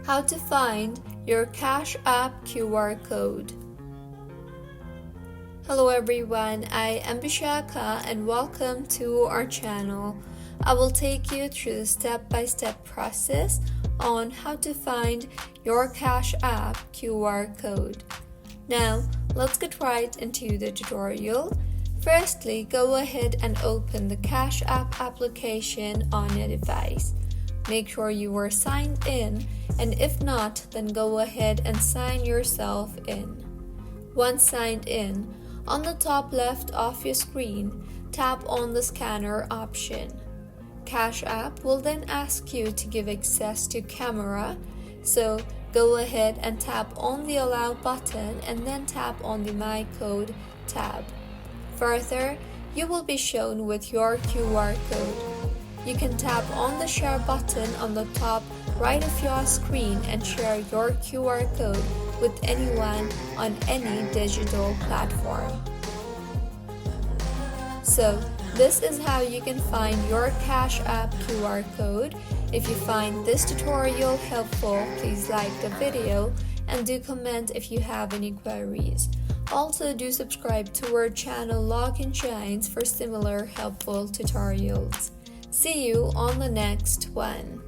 How to find your Cash App QR code. Hello everyone, I am Bishaka and welcome to our channel. I will take you through the step-by-step process on how to find your Cash App QR code. Now, let's get right into the tutorial. Firstly, go ahead and open the Cash App application on your device. Make sure you are signed in, and if not, then go ahead and sign yourself in. Once signed in, on the top left of your screen, tap on the scanner option. Cash App will then ask you to give access to camera, so go ahead and tap on the Allow button and then tap on the My Code tab. Further, you will be shown with your QR code. You can tap on the Share button on the top right of your screen and share your QR code with anyone on any digital platform. So, this is how you can find your Cash App QR code. If you find this tutorial helpful, please like the video and do comment if you have any queries. Also, do subscribe to our channel Login Shines for similar helpful tutorials. See you on the next one.